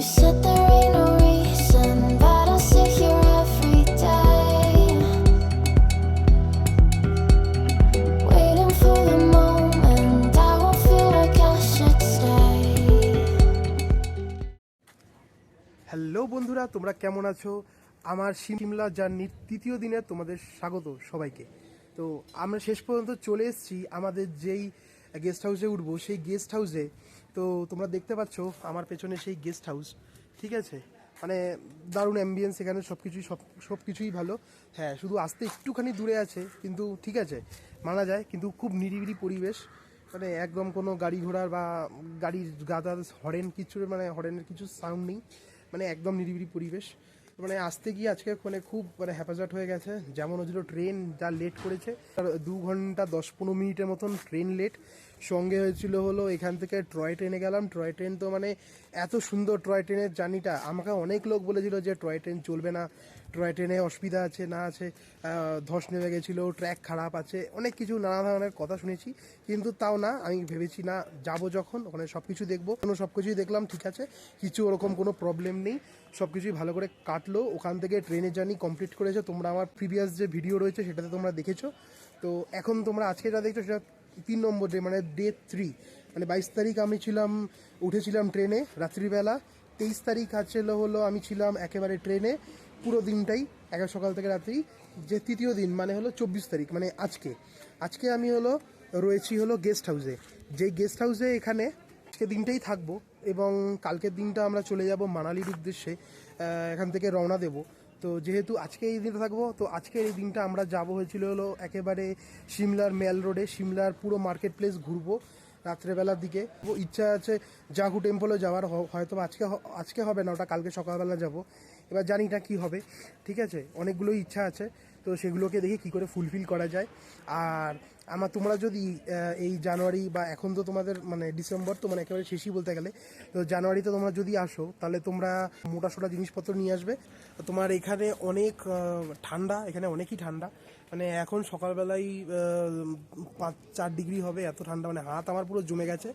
said there ain't no reason, but I sit here every day, waiting for the moment I won't feel like I should stay. Hello বন্ধুরা, তোমরা কেমন আছো? আমার সিমলা জার্নির তৃতীয় দিনে তোমাদের স্বাগত সবাইকে। তো আমরা শেষ পর্যন্ত চলে এসেছি আমাদের যেই গেস্ট হাউসে উঠবো, সেই গেস্ট হাউসে। তো তোমরা দেখতে পাচ্ছ আমার পেছনে সেই গেস্ট হাউস, ঠিক আছে? মানে দারুণ অ্যাম্বিয়েন্স এখানে, সব কিছুই ভালো। হ্যাঁ, শুধু আসতে একটুখানি দূরে আছে, কিন্তু ঠিক আছে, মানা যায়। কিন্তু খুব নিরিবিলি পরিবেশ, মানে একদম কোনো গাড়ি ঘোড়ার বা গাড়ির গাদা হরেন কিছু, মানে হরেনের কিছু সাউন্ড নেই, মানে একদম নিরিবিলি পরিবেশ। মানে আসতে গিয়ে আজকে মানে খুব মানে হ্যাপাজার্ট হয়ে গেছে। যেমন হচ্ছিল ট্রেন যা লেট করেছে, 2 ঘন্টা 10-15 মিনিটের মতন ট্রেন লেট। সঙ্গে হয়েছিল হলো এখান থেকে টয় ট্রেনে গেলাম। টয় ট্রেন তো মানে এত সুন্দর টয় ট্রেনের জার্নিটা। আমাকে অনেক লোক বলেছিল যে টয় ট্রেন চলবে না, টয় ট্রেনে অসুবিধা আছে, না আছে, ধস নেমে গেছিলো, ট্র্যাক খারাপ আছে, অনেক কিছু নানা ধরনের কথা শুনেছি। কিন্তু তাও না, আমি ভেবেছি না, যাবো যখন ওখানে সব কিছু দেখবো। সব কিছুই দেখলাম, ঠিক আছে, কিছু ওরকম কোনো প্রবলেম নেই, সব কিছুই ভালো করে কাটলো। ওখান থেকে ট্রেনের জার্নি কমপ্লিট করেছে। তোমরা আমার প্রিভিয়াস যে ভিডিও রয়েছে সেটাতে তোমরা দেখেছো। তো এখন তোমরা আজকে যা দেখছো সেটা 3 নম্বর ডে, মানে ডে 3। মানে 22 তারিখ আমি উঠেছিলাম ট্রেনে রাত্রিবেলা। 23 তারিখ হলো আমি ছিলাম একেবারে ট্রেনে পুরো দিনটাই, সকাল থেকে রাত্রি। যে তৃতীয় দিন মানে হলো 24 তারিখ, মানে আজকে আমি রয়েছি গেস্ট হাউসে। যেই গেস্ট হাউসে এখানে আজকে দিনটাই থাকবো, এবং কালকের দিনটা আমরা চলে যাব মানালির উদ্দেশ্যে। এখান থেকে রওনা দেব। তো যেহেতু আজকে এই দিনটা থাকবো, তো আজকের এই দিনটা আমরা যাব হয়েছিল একেবারে সিমলার মেল রোডে, সিমলার পুরো মার্কেট প্লেস ঘুরবো রাত্রেবেলার দিকে। ইচ্ছা আছে জাগু টেম্পলে যাওয়ার, হয়তো আজকে হবে না, ওটা কালকে সকালবেলা যাব। এবার জানি না কী হবে, ঠিক আছে, অনেকগুলোই ইচ্ছা আছে। তো সেগুলোকে দেখি কী করে ফুলফিল করা যায়। আর তোমরা যদি এই জানুয়ারি বা এখন তো তোমাদের মানে ডিসেম্বর, তো মানে একেবারে শেষই বলতে গেলে, তো জানুয়ারিতে তোমরা যদি আসো তাহলে তোমরা মোটাসোটা জিনিসপত্র নিয়ে আসবে। তোমার এখানে অনেক ঠান্ডা, এখানে অনেকই ঠান্ডা। মানে এখন সকালবেলায় 5-4 ডিগ্রি হবে, এত ঠান্ডা, মানে হাত আমার পুরো জমে গেছে,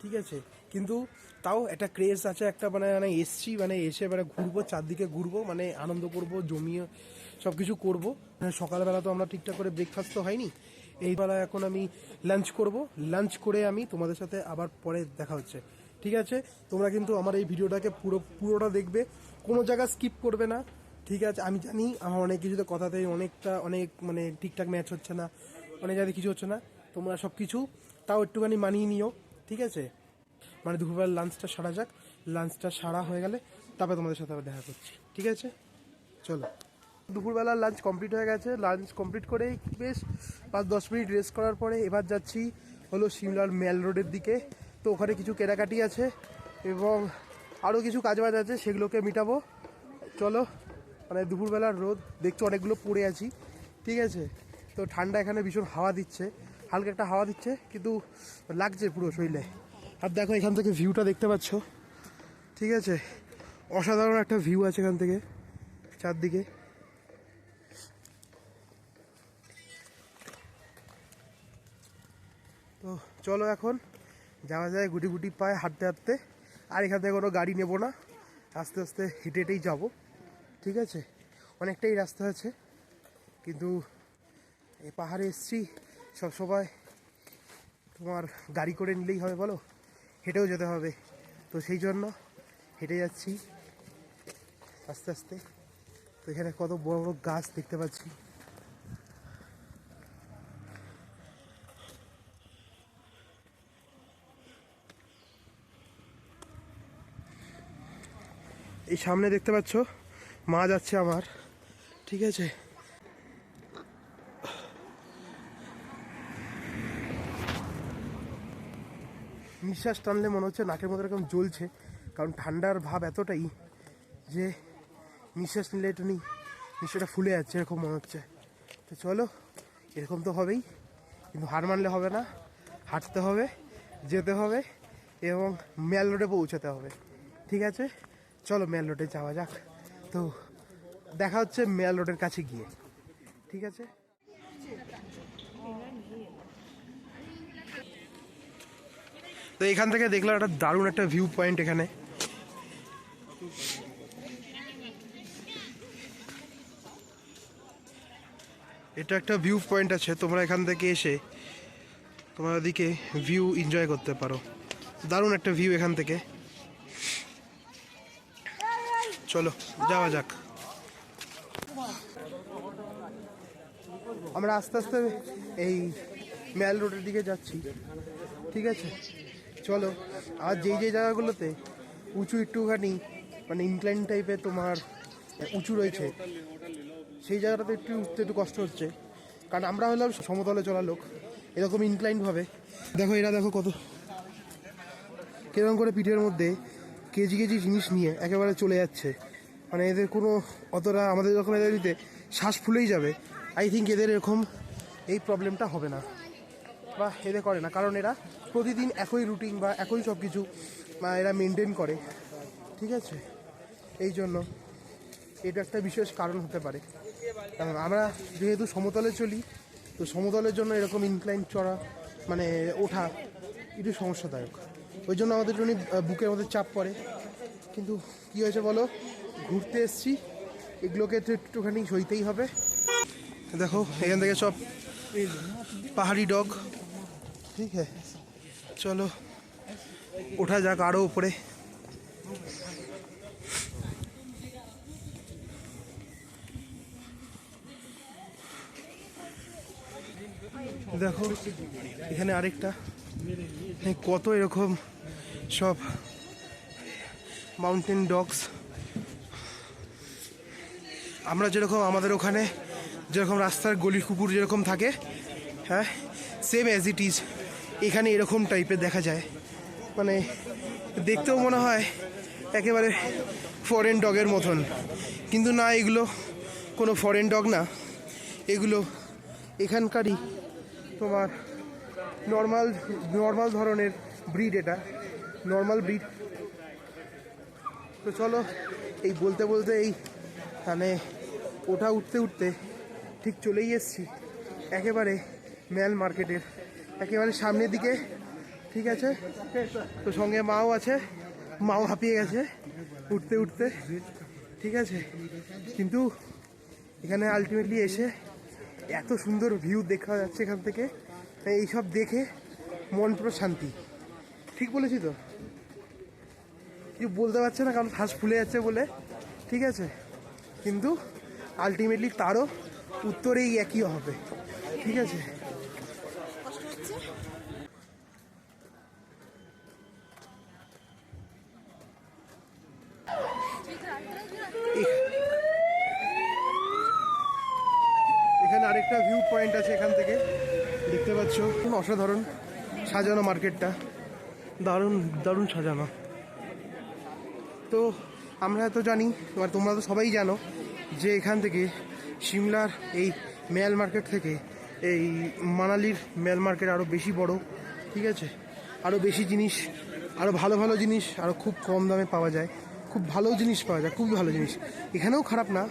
ঠিক আছে। কিন্তু তাও একটা ক্রেজ আছে, একটা মানে এসছি, মানে এসে মানে ঘুরবো, চারদিকে ঘুরবো, মানে আনন্দ করবো, জমিয়ে সব কিছু করবো। সকালবেলা তো আমরা ঠিকঠাক করে ব্রেকফাস্ট তো হয়নি। এই বেলা এখন আমি লাঞ্চ করব। লাঞ্চ করে আমি তোমাদের সাথে আবার পরে দেখা হচ্ছে, ঠিক আছে? তোমরা কিন্তু আমার এই ভিডিওটাকে পুরোটা দেখবে, কোনো জায়গা স্কিপ করবে না, ঠিক আছে? আমি জানি আমার অনেক কিছুতে কথাতেই অনেক মানে ঠিকঠাক ম্যাচ হচ্ছে না, অনেক জায়গায় কিছু হচ্ছে না। তোমরা সব কিছু তাও একটুখানি মানিয়ে নিও, ঠিক আছে? মানে দুপুরবেলা লাঞ্চটা সারা যাক, লাঞ্চটা সারা হয়ে গেলে তারপরে তোমাদের সাথে আবার দেখা করছি, ঠিক আছে? চলো। দুপুরবেলা লাঞ্চ কমপ্লিট হয়ে গেছে। লাঞ্চ কমপ্লিট করেই বেশ 5-10 মিনিট রেস্ট করার পরে এবার যাচ্ছি সিমলার মেল রোডের দিকে। তো ওখানে কিছু কেনাকাটি আছে এবং আরও কিছু কাজবাজ আছে, সেগুলোকে মিটাবো। চলো। মানে দুপুরবেলার রোদ দেখছো, অনেকগুলো পড়ে আছি, ঠিক আছে? তো ঠান্ডা, এখানে ভীষণ হাওয়া দিচ্ছে, হালকা একটা হাওয়া দিচ্ছে, কিন্তু লাগছে পুরো শরীরে। আর দেখো এখান থেকে ভিউটা দেখতে পাচ্ছ, ঠিক আছে? অসাধারণ একটা ভিউ আছে এখান থেকে চারদিকে। তো চলো এখন যাওয়া যায় গুটি গুটি পায়ে, হাঁটতে হাঁটতে। আর এখান থেকে কোনো গাড়ি নেব না, আস্তে আস্তে হেঁটে হেঁটেই যাবো, ঠিক আছে? অনেকটাই রাস্তা আছে, কিন্তু এই পাহাড়ে এসছি, সবসময় তোমার গাড়ি করে নিলেই হবে বলো, হেঁটেও যেতে হবে। তো সেই জন্য হেঁটে যাচ্ছি আস্তে আস্তে। তো এখানে কত বড় বড় গাছ দেখতে পাচ্ছি। এই সামনে দেখতে পাচ্ছ মা যাচ্ছে আমার, ঠিক আছে? নিঃশ্বাস টানলে মনে হচ্ছে নাকের মধ্যে এরকম জ্বলছে, কারণ ঠান্ডার ভাব এতটাই যে নিঃশ্বাস নিলে নিঃশ্বাসটা ফুলে যাচ্ছে, এরকম মনে হচ্ছে। তো চলো, এরকম তো হবেই, কিন্তু হার মানলে হবে না, হাঁটতে হবে, যেতে হবে, এবং মেল রোডে পৌঁছাতে হবে, ঠিক আছে? চলো মেল রোডে যাওয়া যাক। তো দেখা হচ্ছে মেল রোডের কাছে গিয়ে, ঠিক আছে? তো এখান থেকে দেখলাম একটা দারুণ একটা ভিউ পয়েন্ট এখানে, এটা একটা ভিউ পয়েন্ট আছে, তোমরা এখান থেকে এসে তোমরা ওদিকে ভিউ এনজয় করতে পারো। দারুণ একটা ভিউ এখান থেকে। চলো যাওয়া যাক। আমরা আস্তে আস্তে এই ম্যাল রোডের দিকে যাচ্ছি, ঠিক আছে? চলো। আর যেই যেই জায়গাগুলোতে উঁচু একটুখানি মানে ইনক্লাইন টাইপের তোমার উঁচু রয়েছে, সেই জায়গাটাতে একটু উঠতে একটু কষ্ট হচ্ছে, কারণ আমরা হলাম সমতলে চলা লোক। এরকম ইনক্লাইনভাবে দেখো, এরা দেখো কত কিরকম করে পিঠের মধ্যে কেজি কেজি জিনিস নিয়ে একেবারে চলে যাচ্ছে। মানে এদের কোনো অতটা, আমাদের যখন এদের দিতে শ্বাস ফুলেই যাবে, আই থিঙ্ক এদের এরকম এই প্রবলেমটা হবে না বা এদের করে না, কারণ এরা প্রতিদিন একই রুটিন বা একই সব কিছু এরা মেনটেন করে, ঠিক আছে? এই জন্য এটা একটা বিশেষ কারণ হতে পারে। কারণ আমরা যেহেতু সমতলে চলি, তো সমতলের জন্য এরকম ইনক্লাইন চড়া মানে ওঠা একটু সমস্যাদায়ক। ওই জন্য আমাদের জন্য বুকের মধ্যে চাপ পড়ে। কিন্তু কী হয়েছে বলো, ঘুরতে এসছি, এগুলোকে তো একটুখানি সইতেই হবে। দেখো এখান থেকে সব পাহাড়ি ডগ, ঠিক আছে? চলো ওঠা যাক আরও উপরে। দেখো এখানে আরেকটা, কত এরকম সব মাউন্টেন ডগস। আমরা যেরকম আমাদের ওখানে যেরকম রাস্তার গলি কুকুর যেরকম থাকে, হ্যাঁ, সেম অ্যাজ ইট ইজ এখানে এরকম টাইপের দেখা যায়। মানে দেখতেও মনে হয় একেবারে ফরেন ডগের মতন, কিন্তু না, এগুলো কোনো ফরেন ডগ না, এগুলো এখানকারই তোমার নর্মাল ধরনের ব্রিড। এটা নর্মাল ব্রিড। তো চলো, এই বলতে বলতে এই মানে ওঠা উঠতে উঠতে ঠিক চলেই এসছি একেবারে ম্যাল মার্কেটের একেবারে সামনের দিকে, ঠিক আছে? তো সঙ্গে মাও আছে, মাও হাঁপিয়ে গেছে উঠতে উঠতে, ঠিক আছে? কিন্তু এখানে আলটিমেটলি এসে এত সুন্দর ভিউ দেখা যাচ্ছে এখান থেকে, এইসব দেখে মন পুরো শান্তি। ঠিক বলেছি তো? কিছু বলতে পারছে না কারণ শ্বাস ফুলে যাচ্ছে বলে, ঠিক আছে? কিন্তু আলটিমেটলি তারও উত্তরেই একই হবে, ঠিক আছে? এখানে আরেকটা ভিউ পয়েন্ট আছে, এখান থেকে দেখতে পাচ্ছ অসাধারণ সাজানো মার্কেটটা, দারুণ দারুণ সাজানো। তো আমরা তো জানি, এবার তোমরা তো সবাই জানো যে এখান থেকে সিমলার এই ম্যাল মার্কেট থেকে এই মানালির ম্যাল মার্কেট আরও বেশি বড়, ঠিক আছে? আরও বেশি জিনিস, আরও ভালো ভালো জিনিস আরও খুব কম দামে পাওয়া যায়, খুব ভালো জিনিস পাওয়া যায়, খুবই ভালো জিনিস। এখানেও খারাপ না,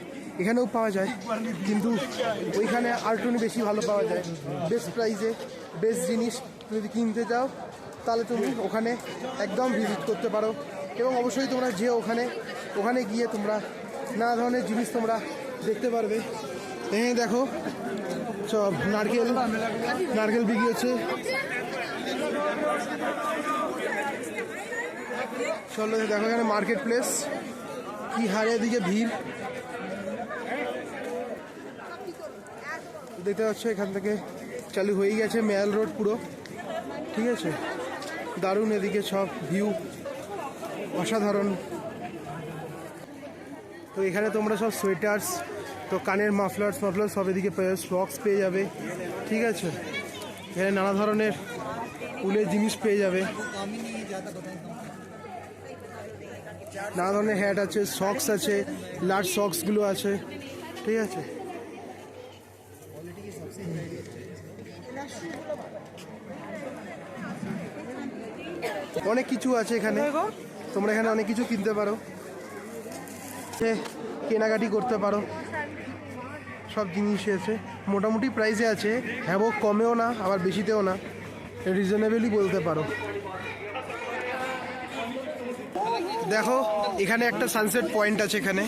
এখানেও পাওয়া যায়, কিন্তু ওইখানে আরেকটু বেশি ভালো পাওয়া যায়, বেস্ট প্রাইসে বেস্ট জিনিস। যদি কিনতে চাও তাহলে তুমি ওখানে একদম ভিজিট করতে পারো, এবং অবশ্যই তোমরা যে ওখানে গিয়ে তোমরা নানা ধরনের জিনিস তোমরা দেখতে পারবে। হ্যাঁ দেখো সব নারকেল বিক্রি হচ্ছে। চলো দেখো এখানে মার্কেট প্লেস, কি হারে দিকে ভিড় দেখতে পাচ্ছ। এখান থেকে চালু হয়ে গেছে ম্যাল রোড পুরো, ঠিক আছে? দারুণ, এদিকে সব ভিউ অসাধারণ। তো এখানে তোমরা সব সোয়েটার্স, তো কানের মাফলার সব এদিকে সক্স পেয়ে যাবে, ঠিক আছে? এখানে নানা ধরনের উলের জিনিস পেয়ে যাবে, নানা ধরনের হ্যাট আছে, সক্স আছে, লার্জ সক্সগুলো আছে, ঠিক আছে? অনেক কিছু আছে এখানে, তোমরা এখানে অনেক কিছু কিনতে পারো, কেনাকাটি করতে পারো, সব জিনিস আছে মোটামুটি প্রাইসে আছে, হ্যাঁ কমেও না আবার বেশিতেও না, রিজনেবলই বলতে পারো। দেখো এখানে একটা সানসেট পয়েন্ট আছে, এখানে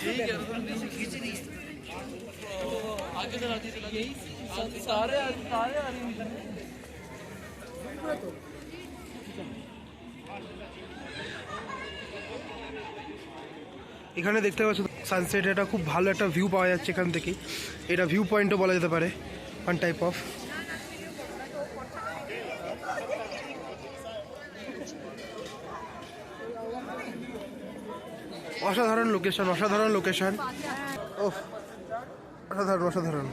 এখানে দেখতে পাচ্ছ সানসেট, এটা খুব ভালো একটা ভিউ পাওয়া যাচ্ছে এখান থেকে। এটা ভিউ পয়েন্টও বলা যেতে পারে, ওয়ান টাইপ অফ। অসাধারণ লোকেশন, অসাধারণ লোকেশন, ও অসাধারণ অসাধারণ।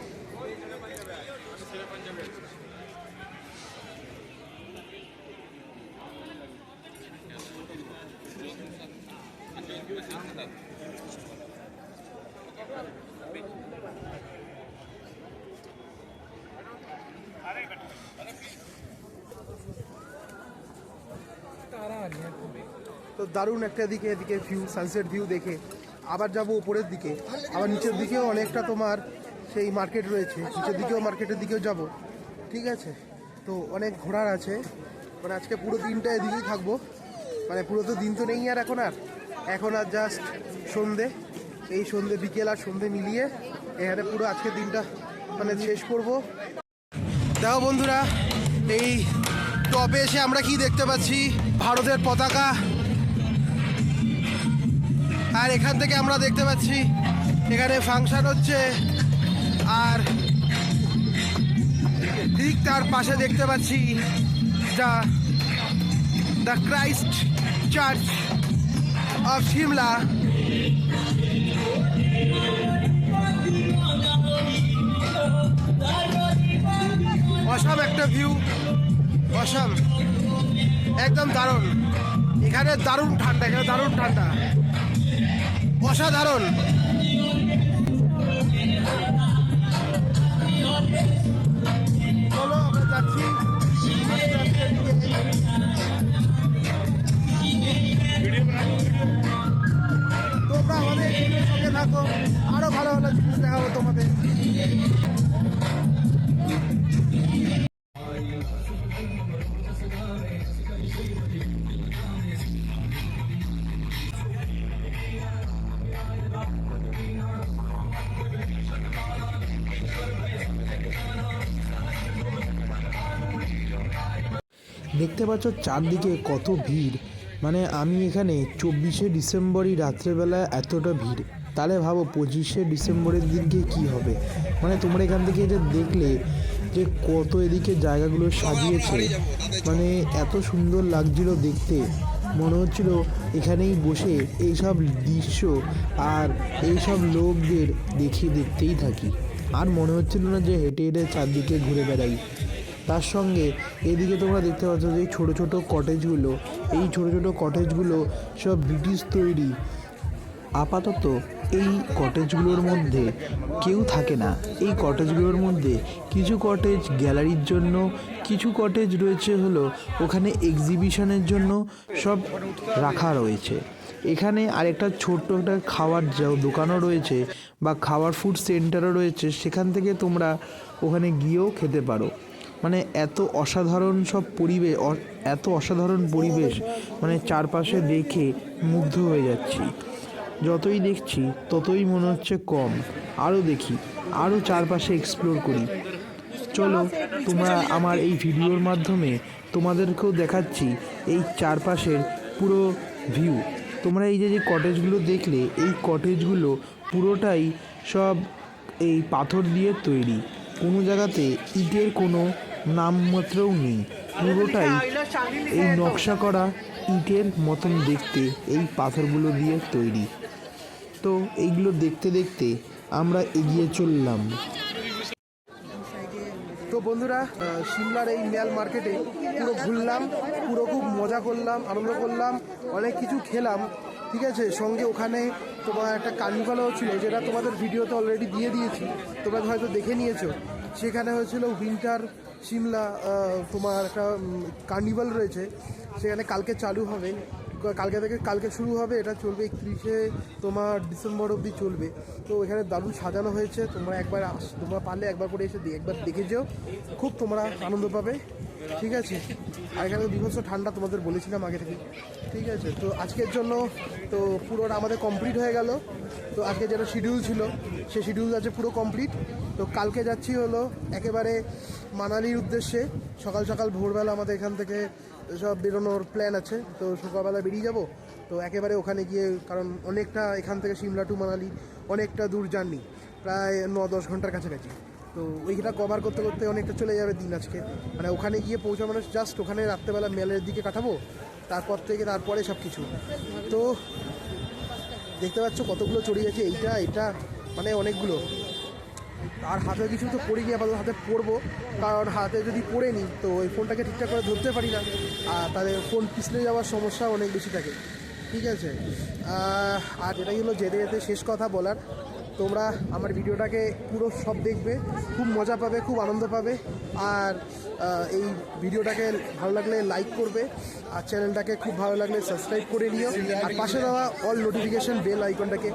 তো দারুণ একটা এদিকে ভিউ, সানসেট ভিউ দেখে আবার যাব উপরের দিকে, আবার নিচের দিকেও অনেকটা তোমার সেই মার্কেট রয়েছে, নিচের দিকেও মার্কেটের দিকেও যাব, ঠিক আছে। তো অনেক ঘোরার আছে, মানে আজকে পুরো দিনটা এদিকেই থাকবো, মানে পুরো তো দিন তো নেই আর এখন আর জাস্ট সন্ধে, এই সন্ধে বিকেল আর সন্ধে মিলিয়ে এখানে পুরো আজকের দিনটা মানে শেষ করব। দেখো বন্ধুরা, এই টপে এসে আমরা কি দেখতে পাচ্ছি, ভারতের পতাকা, আর এখান থেকে আমরা দেখতে পাচ্ছি এখানে ফাংশন হচ্ছে, আর ঠিক তার পাশে দেখতে পাচ্ছি the Christ church of Shimla. Awesome একটা ভিউ, অসাম, একদম দারুণ। এখানে দারুণ ঠান্ডা, এখানে দারুণ ঠান্ডা, অসাধারণ। চলো আমরা যাচ্ছি, তোমরা আমাদের সঙ্গে থাকো, আরো ভালো ভালো জিনিস দেখাবো তোমাদের। দেখতে পাচ্ছ চারদিকে কত ভিড়, মানে আমি এখানে 24শে ডিসেম্বরই রাত্রেবেলা এতটা ভিড়, তাহলে ভাবো 25শে ডিসেম্বরের দিনকে কি হবে। মানে তোমরা এখান থেকে যে দেখলে যে কত এদিকে জায়গাগুলো সাজিয়েছে, মানে এত সুন্দর লাগছিল দেখতে, মনে হচ্ছিল এখানেই বসে এইসব দৃশ্য আর এইসব লোকদের দেখতেই থাকি, আর মনে হচ্ছিল না যে হেঁটে হেঁটে চারদিকে ঘুরে বেড়াই। তার সঙ্গে এদিকে তোমরা দেখতে পাচ্ছ যে ছোটো ছোটো কটেজগুলো, এই ছোটো ছোটো কটেজগুলো সব ব্রিটিশ তৈরি। আপাতত এই কটেজগুলোর মধ্যে কেউ থাকে না। এই কটেজগুলোর মধ্যে কিছু কটেজ গ্যালারির জন্য, কিছু কটেজ রয়েছে হলো ওখানে এক্সিবিশনের জন্য সব রাখা রয়েছে। এখানে আরেকটা ছোট্ট একটা খাওয়ার দোকানও রয়েছে বা খাওয়ার ফুড সেন্টারও রয়েছে, সেখান থেকে তোমরা ওখানে গিয়েও খেতে পারো। মানে এত অসাধারণ সব পরিবেশ, এত অসাধারণ পরিবেশ, মানে চারপাশে দেখে মুগ্ধ হয়ে যাচ্ছি। যতই দেখছি ততই মনে হচ্ছে কম, আরও দেখি, আরও চারপাশে এক্সপ্লোর করি। চলো তোমরা আমার এই ভিডিওর মাধ্যমে তোমাদেরকেও দেখাচ্ছি এই চারপাশের পুরো ভিউ। তোমরা এই যে কটেজগুলো দেখলে, এই কটেজগুলো পুরোটাই সব এই পাথর দিয়ে তৈরি, কোনো জায়গাতে ইটের কোনো নামমাত্রও নেই, পুরোটাই এই নকশা করা ইটের মতন দেখতে, এই পাথরগুলো দিয়ে তৈরি। তো এইগুলো দেখতে দেখতে আমরা এগিয়ে চললাম। তো বন্ধুরা, সিমলার এই ম্যাল মার্কেটে পুরো ঘুরলাম, পুরো খুব মজা করলাম, আনন্দ করলাম, অনেক কিছু খেলাম, ঠিক আছে। সঙ্গে ওখানে তোমার একটা কার্নিভালও ছিল, যেটা তোমাদের ভিডিওতে অলরেডি দিয়ে দিয়েছি, তোমরা হয়তো দেখে নিয়েছো। সেখানে হয়েছিল উইন্টার সিমলা, তোমার একটা কার্নিভাল রয়েছে, সেখানে কালকে চালু হবে, কালকে শুরু হবে, এটা চলবে 31শে তোমার ডিসেম্বর অবধি চলবে। তো এখানে দারুণ সাজানো হয়েছে, তোমরা পারলে একবার করে এসে একবার দেখে যেও, খুব তোমরা আনন্দ পাবে, ঠিক আছে। আর এখানে বিভৎস ঠান্ডা, তোমাদের বলেছিলাম আগে থেকে, ঠিক আছে। তো আজকের জন্য তো পুরোটা আমাদের কমপ্লিট হয়ে গেল। তো আজকে যেটা শিডিউল ছিল, সেই শিডিউল আছে পুরো কমপ্লিট। তো তো কালকে যাচ্ছি হলো একেবারে মানালির উদ্দেশ্যে। সকাল সকাল ভোরবেলা আমাদের এখান থেকে সব বেরোনোর প্ল্যান আছে, তো সকালবেলা বেরিয়ে যাব। তো একেবারে ওখানে গিয়ে, কারণ অনেকটা এখান থেকে সিমলা টু মানালি অনেকটা দূর জার্নি, প্রায় 9-10 ঘন্টার কাছাকাছি। তো ওইটা কভার করতে করতে অনেকটা চলে যাবে দিন আজকে। মানে ওখানে গিয়ে পৌঁছানো জাস্ট ওখানে রাত্রেবেলা মেলের দিকে কাটাবো, তারপরে সব কিছু। তো দেখতে পাচ্ছ কতগুলো চড়ে গেছে, এটা মানে অনেকগুলো। আর হাতে কিছু তো পড়িনি, আপাতত হাতে পরবো, কারণ হাতে যদি পরে নিই তো ওই ফোনটাকে ঠিকঠাক করে ধরতে পারি না, আর তাদের ফোন পিছলে যাওয়ার সমস্যা অনেক বেশি থাকে। ঠিক আছে, আর এটাই হলো যেতে যেতে শেষ কথা বলার, তোমরা আমার ভিডিওটাকে পুরো সব দেখবে, খুব মজা পাবে, খুব আনন্দ পাবে। আর এই ভিডিওটাকে ভালো লাগলে লাইক করবে, আর চ্যানেলটাকে খুব ভালো লাগলে সাবস্ক্রাইব করে নিও, আর পাশে দেওয়া অল নোটিফিকেশন বেল আইকনটাকে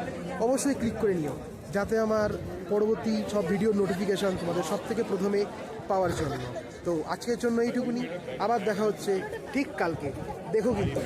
অবশ্যই ক্লিক করে নিও, যাতে আমার পরবর্তী সব ভিডিও নোটিফিকেশান তোমাদের সব থেকে প্রথমে পাওয়ার জন্য। তো আজকের জন্য এইটুকুনি, আবার দেখা হচ্ছে ঠিক কালকে, দেখো কিন্তু।